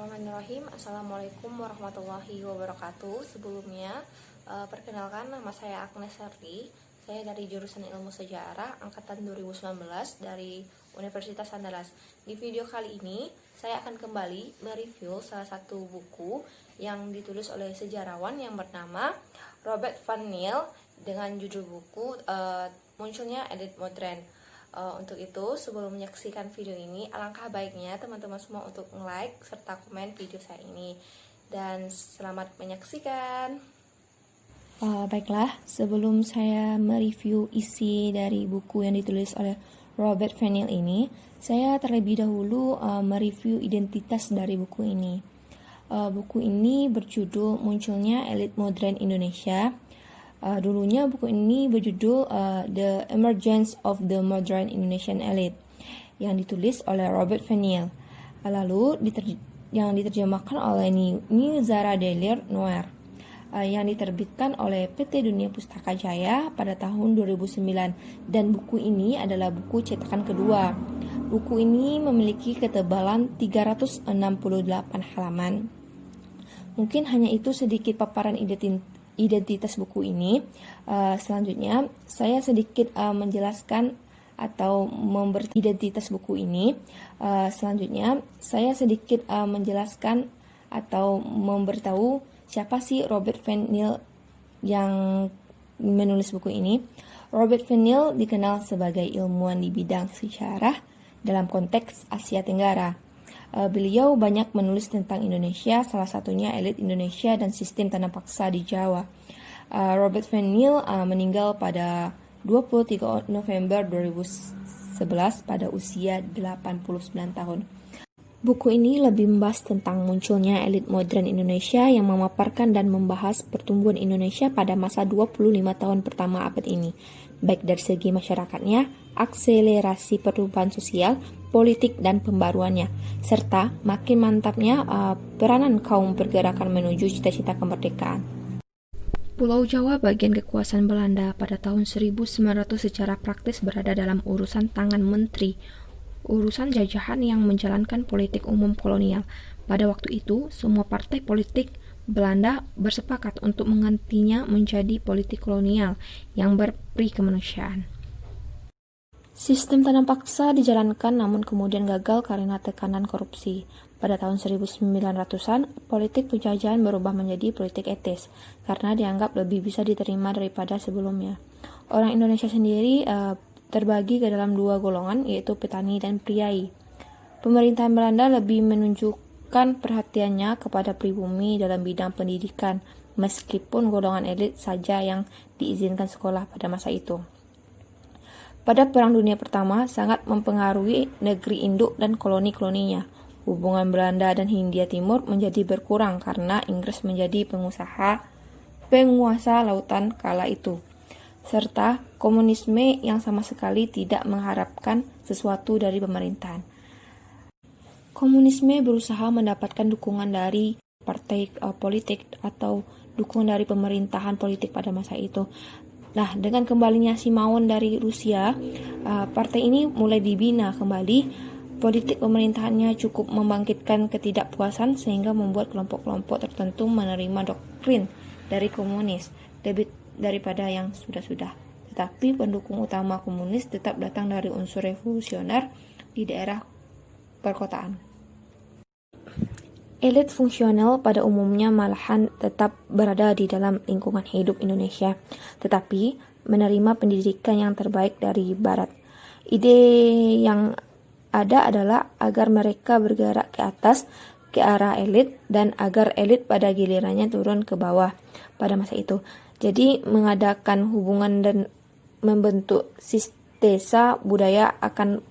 Bismillahirrahmanirrahim. Assalamualaikum warahmatullahi wabarakatuh. Sebelumnya, perkenalkan nama saya Agnes Serti. Saya dari jurusan Ilmu Sejarah angkatan 2019 dari Universitas Andalas. Di video kali ini, saya akan kembali mereview salah satu buku yang ditulis oleh sejarawan yang bernama Robert Van Niel dengan judul buku Munculnya Elit Modern. Untuk itu, sebelum menyaksikan video ini, alangkah baiknya teman-teman semua untuk like serta komen video saya ini. Dan selamat menyaksikan. Baiklah, sebelum saya mereview isi dari buku yang ditulis oleh Robert Van Niel ini, saya terlebih dahulu mereview identitas dari buku ini. Buku ini berjudul Munculnya Elit Modern Indonesia. Dulunya buku ini berjudul The Emergence of the Modern Indonesian Elite yang ditulis oleh Robert Van Niel. Lalu yang diterjemahkan oleh New Zara Delir Noir yang diterbitkan oleh PT Dunia Pustaka Jaya pada tahun 2009, dan buku ini adalah buku cetakan kedua. Buku ini memiliki ketebalan 368 halaman. Mungkin hanya itu sedikit paparan identitas buku ini. Selanjutnya saya sedikit menjelaskan atau memberi identitas buku ini. Selanjutnya saya sedikit menjelaskan atau memberitahu siapa sih Robert Van Niel yang menulis buku ini. Robert Van Niel dikenal sebagai ilmuwan di bidang sejarah dalam konteks Asia Tenggara. Beliau banyak menulis tentang Indonesia, salah satunya elit Indonesia dan sistem tanam paksa di Jawa. Robert Van Niel meninggal pada 23 November 2011 pada usia 89 tahun. Buku ini lebih membahas tentang munculnya elit modern Indonesia yang memaparkan dan membahas pertumbuhan Indonesia pada masa 25 tahun pertama abad ini, baik dari segi masyarakatnya, akselerasi perubahan sosial, politik, dan pembaruannya, serta makin mantapnya peranan kaum pergerakan menuju cita-cita kemerdekaan. Pulau Jawa bagian kekuasaan Belanda pada tahun 1900 secara praktis berada dalam urusan tangan menteri, urusan jajahan yang menjalankan politik umum kolonial. Pada waktu itu, semua partai politik Belanda bersepakat untuk menggantinya menjadi politik kolonial yang berperi kemanusiaan. Sistem tanam paksa dijalankan namun kemudian gagal karena tekanan korupsi. Pada tahun 1900-an, politik penjajahan berubah menjadi politik etis karena dianggap lebih bisa diterima daripada sebelumnya. Orang Indonesia sendiri terbagi ke dalam dua golongan, yaitu petani dan priai. Pemerintahan Belanda lebih menunjukkan perhatiannya kepada pribumi dalam bidang pendidikan, meskipun golongan elit saja yang diizinkan sekolah pada masa itu. Pada Perang Dunia Pertama sangat mempengaruhi negeri induk dan koloni-koloninya. Hubungan Belanda dan Hindia Timur menjadi berkurang karena Inggris menjadi penguasa lautan kala itu, serta komunisme yang sama sekali tidak mengharapkan sesuatu dari pemerintahan. Komunisme berusaha mendapatkan dukungan dari partai politik atau dukungan dari pemerintahan politik pada masa itu. Nah, dengan kembalinya Simaon dari Rusia, partai ini mulai dibina kembali. Politik pemerintahannya cukup membangkitkan ketidakpuasan sehingga membuat kelompok-kelompok tertentu menerima doktrin dari komunis lebih daripada yang sudah-sudah. Tetapi pendukung utama komunis tetap datang dari unsur revolusioner di daerah perkotaan. Elit fungsional pada umumnya malahan tetap berada di dalam lingkungan hidup Indonesia, tetapi menerima pendidikan yang terbaik dari Barat. Ide yang ada adalah agar mereka bergerak ke atas, ke arah elit, dan agar elit pada gilirannya turun ke bawah pada masa itu. Jadi mengadakan hubungan dan membentuk sistesa budaya akan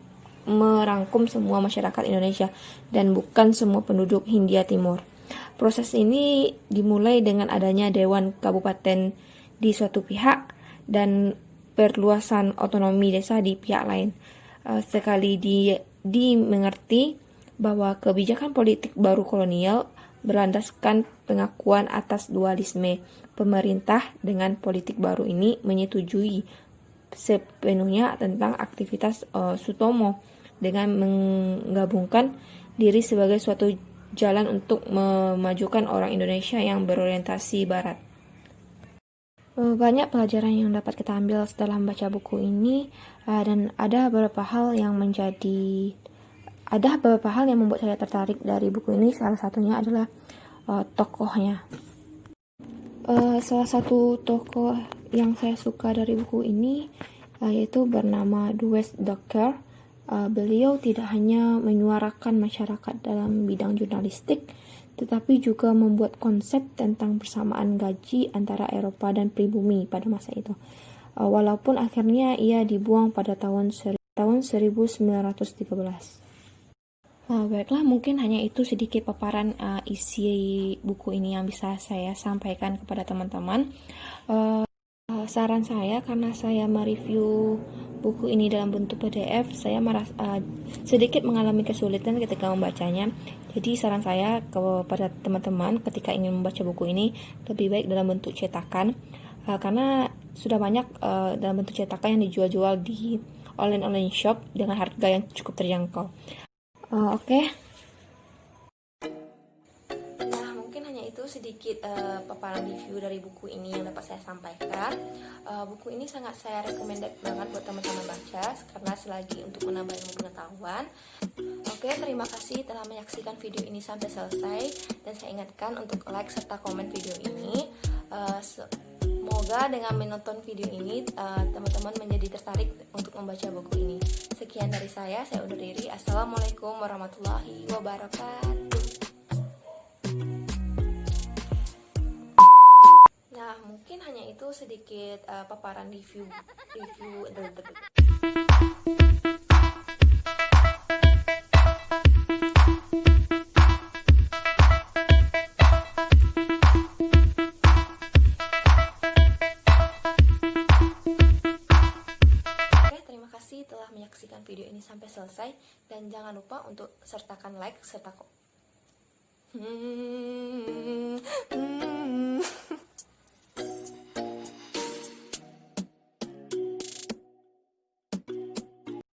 merangkum semua masyarakat Indonesia dan bukan semua penduduk Hindia Timur. Proses ini dimulai dengan adanya Dewan Kabupaten di suatu pihak dan perluasan otonomi desa di pihak lain. Sekali dimengerti bahwa kebijakan politik baru kolonial berlandaskan pengakuan atas dualisme. Pemerintah dengan politik baru ini menyetujui sepenuhnya tentang aktivitas Sutomo dengan menggabungkan diri sebagai suatu jalan untuk memajukan orang Indonesia yang berorientasi Barat. Banyak pelajaran yang dapat kita ambil setelah membaca buku ini, dan ada beberapa hal yang membuat saya tertarik dari buku ini. Salah satunya adalah tokohnya. Salah satu tokoh yang saya suka dari buku ini yaitu bernama Dewes Docker. Beliau tidak hanya menyuarakan masyarakat dalam bidang jurnalistik, tetapi juga membuat konsep tentang persamaan gaji antara Eropa dan pribumi pada masa itu. Walaupun akhirnya ia dibuang pada tahun 1913. Baiklah, mungkin hanya itu sedikit paparan isi buku ini yang bisa saya sampaikan kepada teman-teman. Saran saya, karena saya mereview buku ini dalam bentuk PDF, saya merasa sedikit mengalami kesulitan ketika membacanya. Jadi saran saya kepada teman-teman ketika ingin membaca buku ini, lebih baik dalam bentuk cetakan, karena sudah banyak dalam bentuk cetakan yang dijual-jual di online shop dengan harga yang cukup terjangkau. Oke. Nah, mungkin hanya itu sedikit paparan review dari buku ini yang dapat saya sampaikan. Buku ini sangat saya recommended banget buat teman-teman baca, karena selagi untuk menambah ilmu pengetahuan. Oke, terima kasih telah menyaksikan video ini sampai selesai, dan saya ingatkan untuk like serta komen video ini. Semoga dengan menonton video ini teman-teman menjadi tertarik untuk membaca buku ini. Sekian dari saya undur diri. Assalamualaikum warahmatullahi wabarakatuh. Nah, mungkin hanya itu sedikit paparan review. Terima kasih telah menyaksikan video ini sampai selesai, dan jangan lupa untuk sertakan like serta